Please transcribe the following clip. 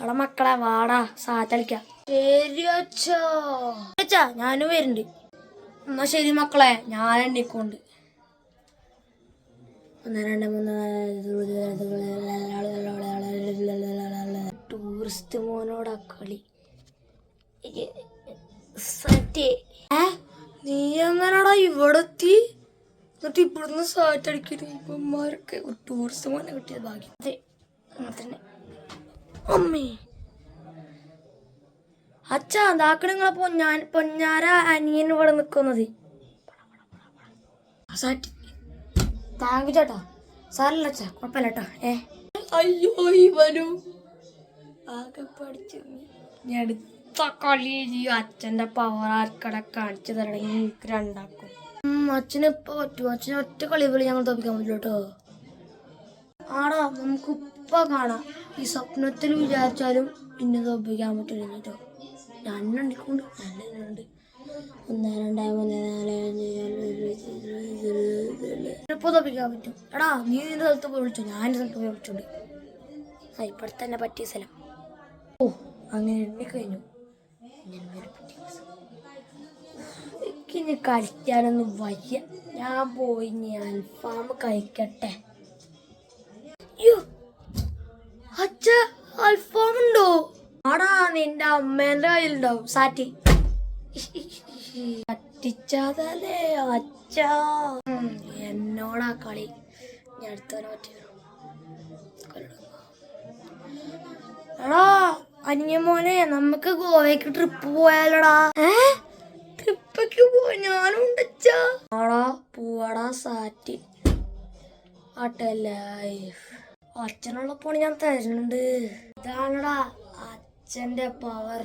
അവിടെ മക്കളെ വാടാ സാറ്റളിക്കാം. ശരി അച്ഛാ ഞാനും വരുന്നുണ്ട്. എന്നാ ശരി മക്കളെ, ഞാൻ എണ്ണിക്കൊണ്ട് 1 2 3 ടൂറിസ്റ്റ് മോനോടാ കളി. നീ എങ്ങനാടാ ഇവിടെ എത്തി? എന്നിട്ട് ഇവിടുന്ന് സാറ്റടിക്കമാരൊക്കെ ടൂറിസ്റ്റ് മോനെ കിട്ടിയത് ഭാഗ്യം. അതെ അങ്ങനെ തന്നെ. അമ്മേ അച്ഛാ എന്താക്കണ നിങ്ങളെ പൊന്നാര അനിയൻ ഇവിടെ നിക്കുന്നത്? താങ്ക് യു ചേട്ടാ. സാറല്ല അച്ഛാ, കുഴപ്പമില്ല കേട്ടോ. അയ്യോ വരൂ ആകെ പഠിച്ചു. അടുത്ത കളി അച്ഛൻ്റെ പവർ ആർക്കട കാണിച്ചു തരണമെങ്കിൽ എനിക്ക് രണ്ടാക്കും. അച്ഛന് ഇപ്പൊ പറ്റുമോ? അച്ഛന് ഒറ്റ കളി പോലും ഞങ്ങൾ തോപ്പിക്കാൻ പറ്റില്ല കേട്ടോ. ആടാ നമുക്ക് ഇപ്പൊ കാണാം. ഈ സ്വപ്നത്തിൽ വിചാരിച്ചാലും പിന്നെ തോപ്പിക്കാൻ പറ്റില്ല കേട്ടോ. രണ്ടെണ്ണിക്കൊണ്ട് നല്ലുണ്ട്. 1 2 3 4 5 ഇപ്പൊ തോപ്പിക്കാൻ പറ്റും. എടാ നീ നിന്റെ സ്ഥലത്ത് പോയി വിളിച്ചോ, ഞാൻ എൻ്റെ സ്ഥലത്ത് പോയി വിളിച്ചോണ്ട്. ഇപ്പഴത്തെ തന്നെ പറ്റിയ സ്ഥലം. ഓ അങ്ങനെ എണ്ണിക്കഴിഞ്ഞു. എനിക്കിനി കഴിക്കാനൊന്നും വയ്യ. ഞാൻ പോയി അൽഫാം കഴിക്കട്ടെ. അയ്യോ അച്ഛ അൽഫാം ഉണ്ടോ? ആടാ നിന്റെ അമ്മേന്റെ കയ്യിലുണ്ടാവും. സാറ്റി പറ്റിച്ചാതല്ലേ അച്ഛാ. എന്നോടാ കളി. ഞാൻ അടുത്തവനെ പറ്റി. എടാ അനിയമോനെ നമുക്ക് ഗോവയ്ക്ക് ട്രിപ്പ് പോയാലടാ. ട്രിപ്പൊക്കെ പോവാ ഞാനും ഉണ്ടച്ചാ. ആടാ പൂവാടാ സാറ്റി. ലൈഫ് അച്ഛനുള്ളപ്പോൾ ഞാൻ തരുന്നുണ്ട്. ഇതാണടാ അച്ഛൻ്റെ പവർ.